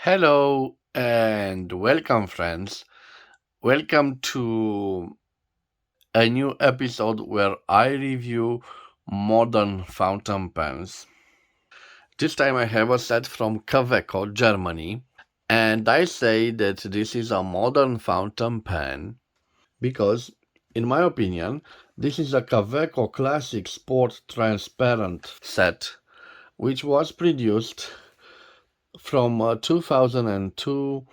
Hello and welcome, friends. Welcome to a new episode where I review modern fountain pens. This time I have a set from KAWECO, Germany, and I say that this is a modern fountain pen because, in my opinion, this is a KAWECO Classic Sport Transparent set which was produced from 2002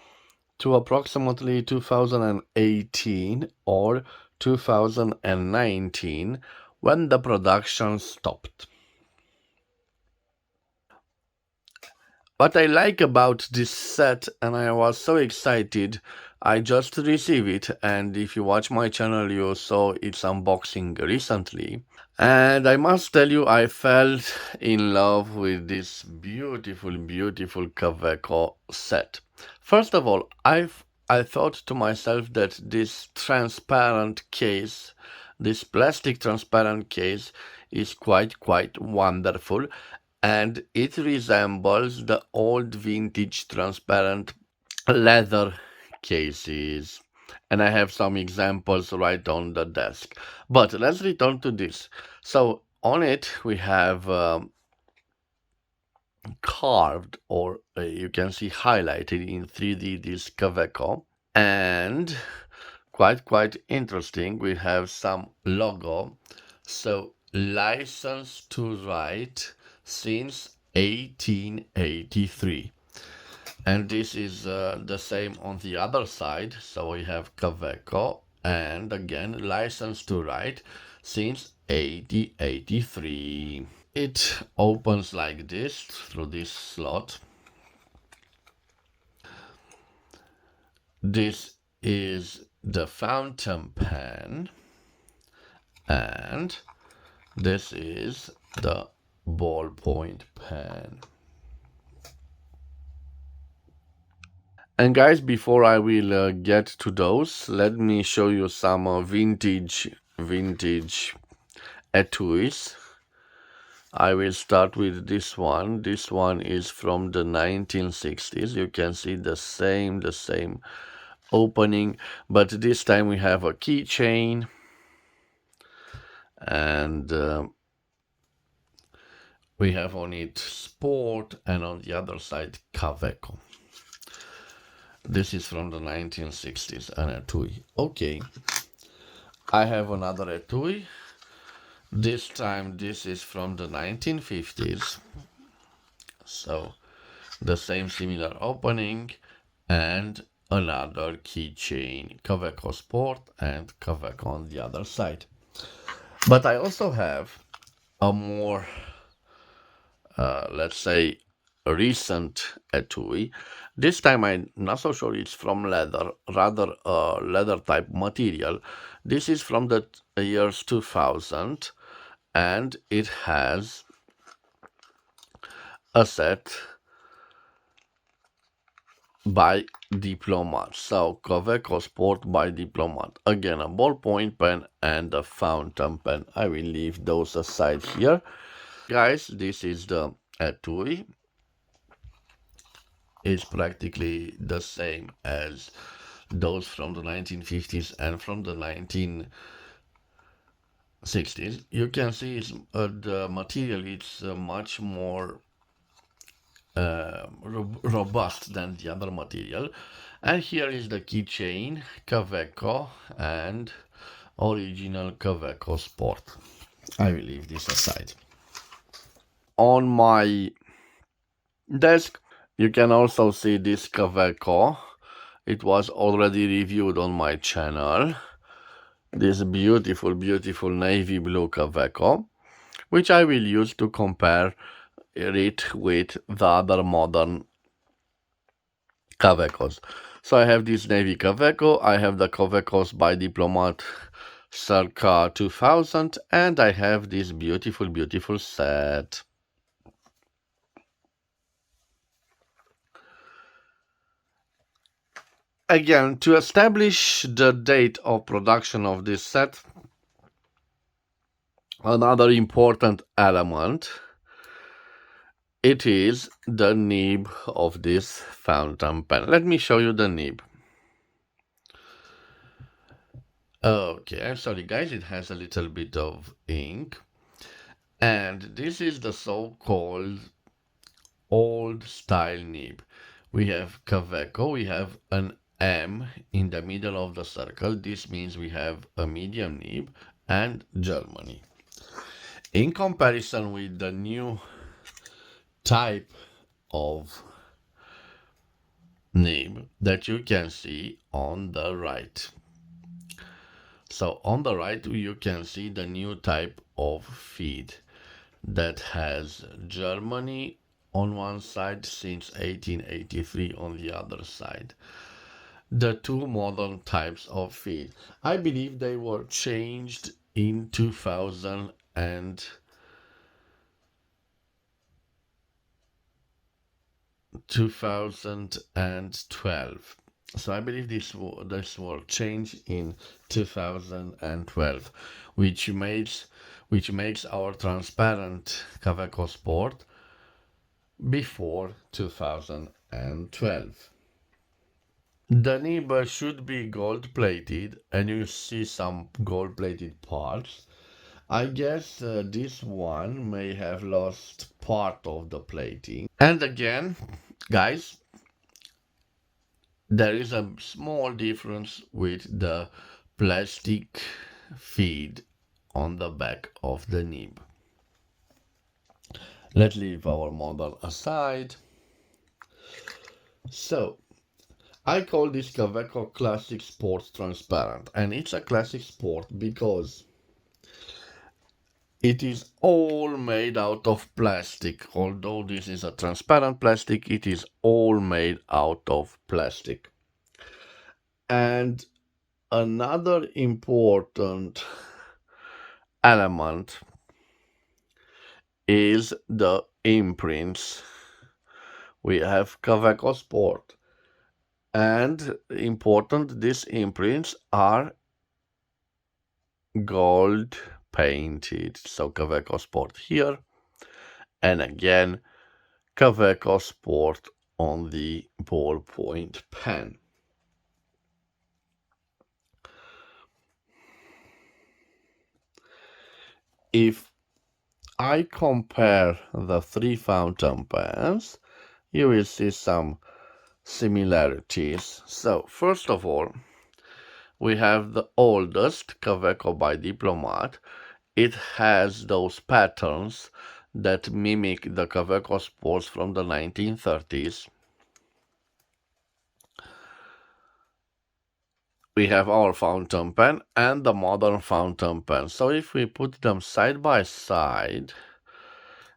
to approximately 2018 or 2019 when the production stopped. What I like about this set, and I was so excited, I just received it, and if you watch my channel, you saw its unboxing recently. And I must tell you, I fell in love with this beautiful, beautiful KAWECO set. First of all, I thought to myself that this transparent case, this plastic transparent case, is quite wonderful, and it resembles the old vintage transparent leather cases. And I have some examples right on the desk. But let's return to this. So on it we have carved, or you can see highlighted in 3D, this KAWECO. And quite interesting, we have some logo. So license to write since 1883. And this is the same on the other side. So we have KAWECO and again license to write since 1883. It opens like this through this slot. This is the fountain pen, and this is the ballpoint pen. And guys, before I will get to those, let me show you some vintage etuis. I will start with this one. This one is from the 1960s. You can see the same opening, but this time we have a keychain, and we have on it Sport, and on the other side KAWECO. This is from the 1960s, an etui. Okay, I have another etui. This time this is from the 1950s. So the same similar opening and another keychain. KAWECO Sport and KAWECO on the other side. But I also have a more, let's say, recent etui. This time I'm not so sure it's from leather, rather a leather type material. This is from the years 2000, and it has a set by Diplomat. So KAWECO Sport by Diplomat. Again, a ballpoint pen and a fountain pen. I will leave those aside here. Guys, this is the etui. It's practically the same as those from the 1950s and from the 1960s. You can see it's, the material is much more robust than the other material. And here is the keychain, KAWECO and original KAWECO Sport. I will leave this aside. On my desk you can also see this KAWECO. It was already reviewed on my channel. This beautiful navy blue KAWECO, which I will use to compare it with the other modern KAWECOs. So I have this navy KAWECO, I have the KAWECOs by Diplomat circa 2000, and I have this beautiful set. Again, to establish the date of production of this set, another important element it is the nib of this fountain pen. Let me show you the nib. Okay, I'm sorry guys, it has a little bit of ink. And this is the so-called old style nib. We have KAWECO, we have an M in the middle of the circle. This means we have a medium nib, and Germany. In comparison with the new type of nib that you can see on the right. So on the right you can see the new type of feed that has Germany on one side since 1883 on the other side. The two modern types of feed. I believe they were changed in 2012. So I believe this were changed in 2012, which makes our transparent KAWECO Sport before 2012. The nib should be gold plated, and you see some gold plated parts. I guess this one may have lost part of the plating. And again, guys, there is a small difference with the plastic feed on the back of the nib. Let's leave our model aside. So, I call this KAWECO Classic Sport Transparent, and it's a classic sport because it is all made out of plastic. Although this is a transparent plastic, it is all made out of plastic. And another important element is the imprints. We have KAWECO Sport, and important, these imprints are gold painted. So KAWECO Sport here, and again KAWECO Sport on the ballpoint pen. If I compare the three fountain pens, you will see some similarities. So first of all, we have the oldest KAWECO by Diplomat. It has those patterns that mimic the KAWECO Sports from the 1930s. We have our fountain pen and the modern fountain pen. So if we put them side by side,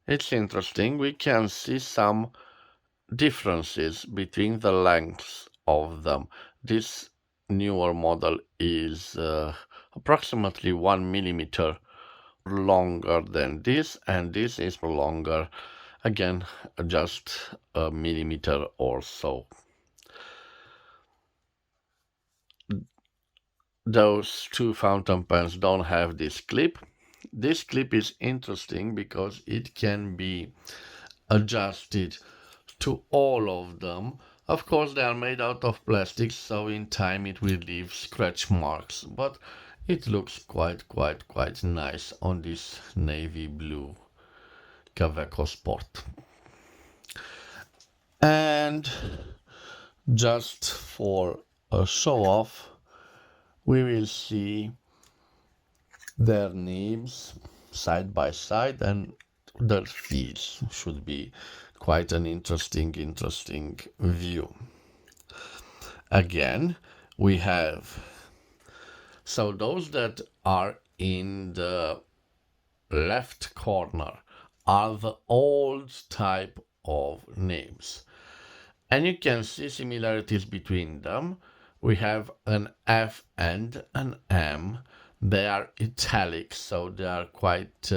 it's interesting. We can see some differences between the lengths of them. This newer model is approximately 1 millimeter longer than this, and this is longer, again, just a millimeter or so. Those two fountain pens don't have this clip. This clip is interesting because it can be adjusted to all of them. Of course, they are made out of plastic, so in time it will leave scratch marks, but it looks quite nice on this navy blue KAWECO Sport. And just for a show off, we will see their nibs side by side, and their feeds should be quite an interesting view. Again, we have, so those that are in the left corner are the old type of names, and you can see similarities between them. We have an F and an M. They are italic, so they are quite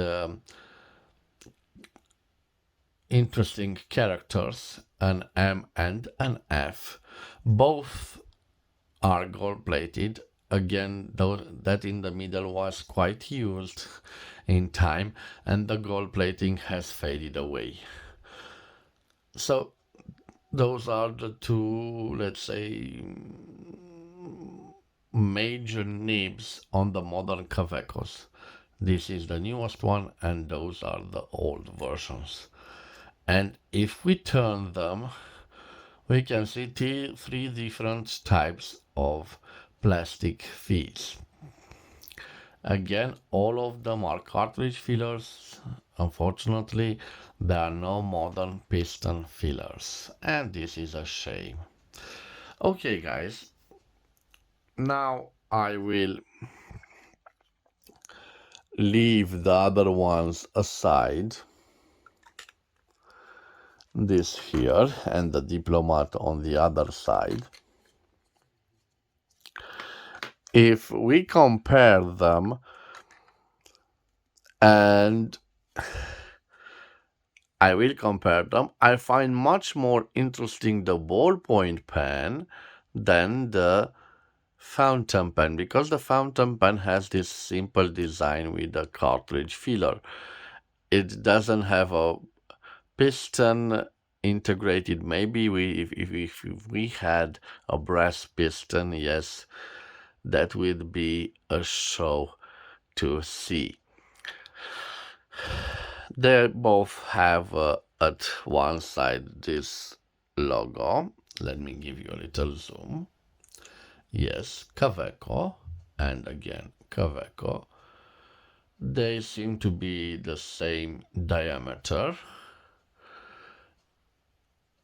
interesting characters, an M and an F. Both are gold plated. Again, though, that in the middle was quite used in time, and the gold plating has faded away. So those are the two, let's say, major nibs on the modern KAWECOs. This is the newest one, and those are the old versions. And if we turn them, we can see three different types of plastic feeds. Again, all of them are cartridge fillers. Unfortunately, there are no modern piston fillers, and this is a shame. Okay, guys, now I will leave the other ones aside. This here and the diplomat on the other side. If we compare them, and I will compare them, I find much more interesting the ballpoint pen than the fountain pen, because the fountain pen has this simple design with a cartridge filler. It doesn't have a piston integrated. Maybe if we had a brass piston, yes, that would be a show to see. They both have at one side this logo. Let me give you a little zoom. Yes, KAWECO, and again KAWECO. They seem to be the same diameter.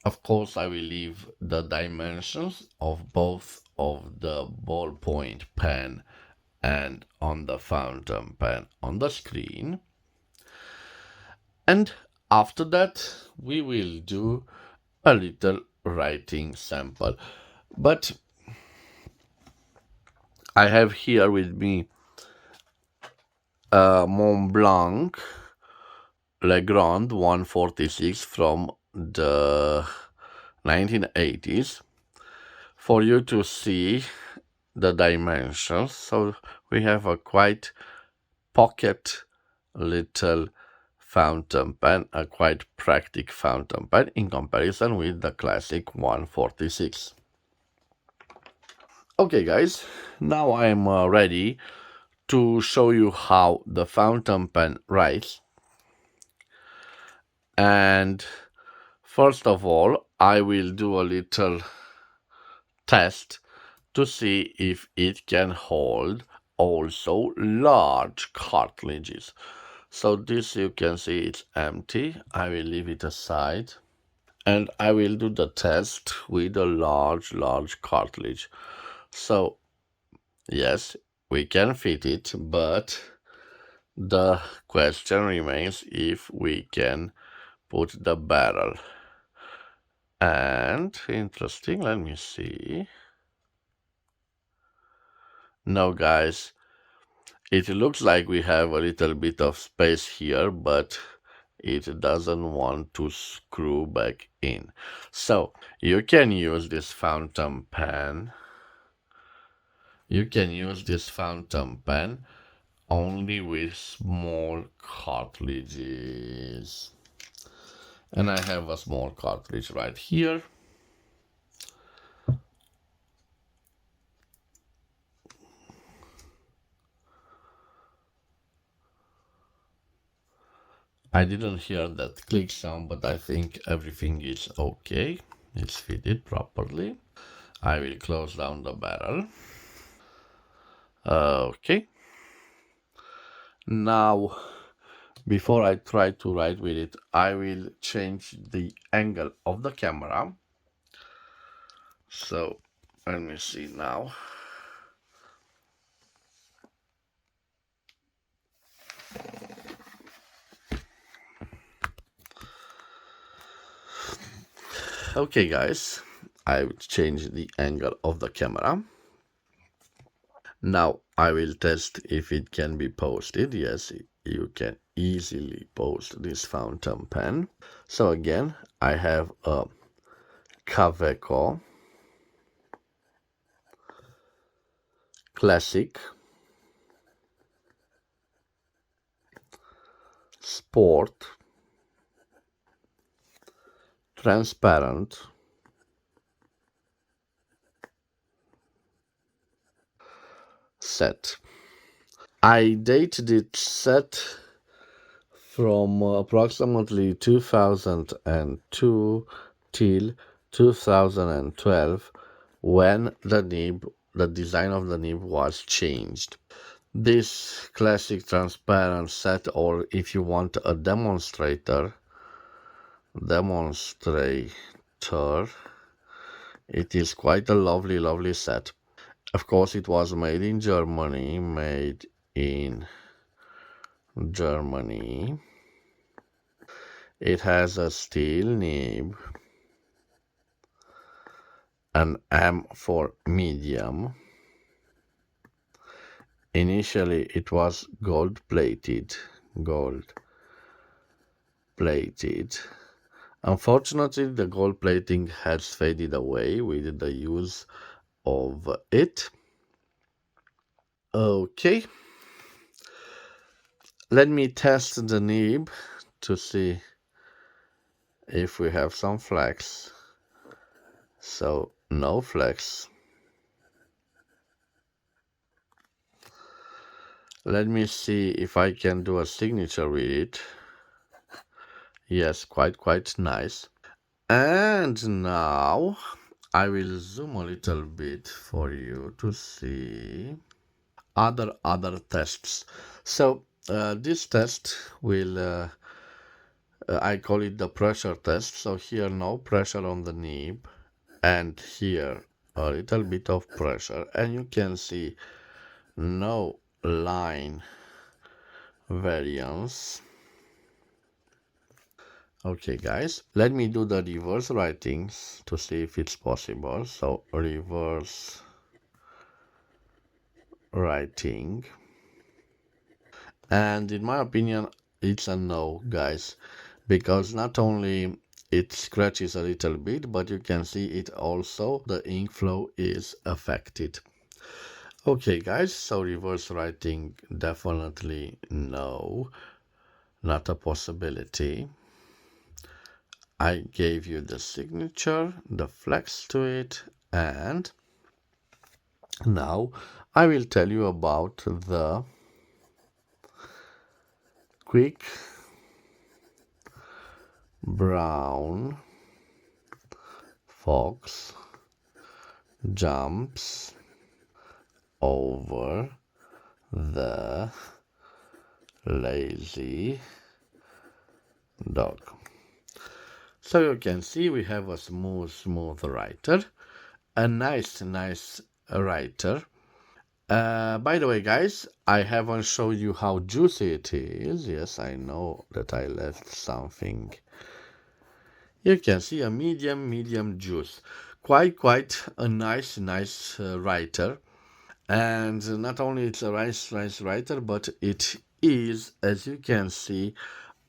Of course, I will leave the dimensions of both of the ballpoint pen and on the fountain pen on the screen. And after that, we will do a little writing sample. But I have here with me Mont Blanc Legrand 146 from the 1980s for you to see the dimensions. So we have a quite pocket little fountain pen, a quite practical fountain pen in comparison with the classic 146. Okay guys, now I'm ready to show you how the fountain pen writes. And first of all, I will do a little test to see if it can hold also large cartridges. So this, you can see it's empty. I will leave it aside and I will do the test with a large cartridge. So yes, we can fit it, but the question remains if we can put the barrel. And interesting, let me see. No guys, it looks like we have a little bit of space here, but it doesn't want to screw back in. So you can use this fountain pen. You can use this fountain pen only with small cartridges. And I have a small cartridge right here. I didn't hear that click sound, but I think everything is okay. It's fitted properly. I will close down the barrel. Okay. Now, before I try to write with it, I will change the angle of the camera. So, let me see now. Okay, guys, I've changed the angle of the camera. Now I will test if it can be posted. Yes, you can easily post this fountain pen. So again, I have a KAWECO Classic Sport transparent set. I dated it set from approximately 2002 till 2012 when the design of the nib was changed. This classic transparent set, or if you want a demonstrator, it is quite a lovely set. Of course, it was made in Germany, It has a steel nib, an M for medium. Initially, it was gold plated. Unfortunately, the gold plating has faded away with the use of it. Okay, let me test the nib to see if we have some flex. So, no flex. Let me see if I can do a signature with it. Yes, quite nice. And now I will zoom a little bit for you to see other tests. So this test will I call it the pressure test. So here no pressure on the nib, and here a little bit of pressure, and you can see no line variance. Okay guys, let me do the reverse writings to see if it's possible. So reverse writing, and in my opinion it's a no, guys, because not only it scratches a little bit, but you can see it also the ink flow is affected. Okay guys, so reverse writing, definitely no, not a possibility. I gave you the signature, the flex to it, and now I will tell you about the quick brown fox jumps over the lazy dog. So you can see we have a smooth writer, a nice writer. By the way, guys, I haven't shown you how juicy it is. Yes, I know that I left something. You can see a medium juice. Quite a nice writer. And not only it's a nice writer, but it is, as you can see,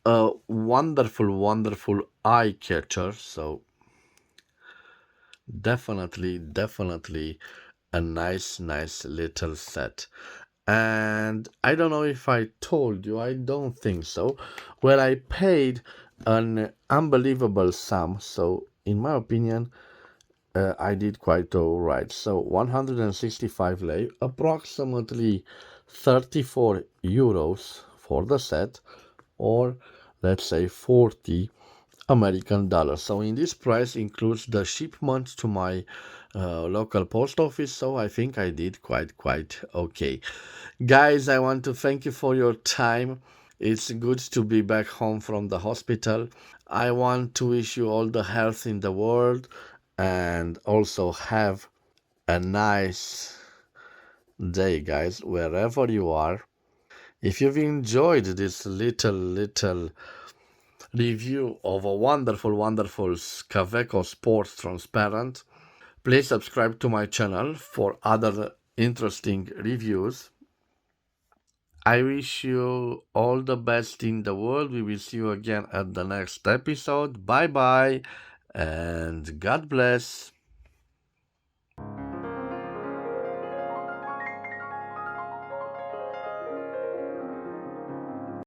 a wonderful eye catcher. So definitely a nice little set. And I don't know if I told you, I don't think so. Well, I paid an unbelievable sum, so in my opinion, I did quite alright. So 165 lei, approximately 34 euros for the set, or let's say 40 American dollars. So in this price includes the shipment to my local post office. So I think I did quite okay. Guys, I want to thank you for your time. It's good to be back home from the hospital. I want to wish you all the health in the world, and also have a nice day, guys, wherever you are. If you've enjoyed this little review of a wonderful KAWECO Sport Transparent, please subscribe to my channel for other interesting reviews. I wish you all the best in the world. We will see you again at the next episode. Bye bye, and God bless.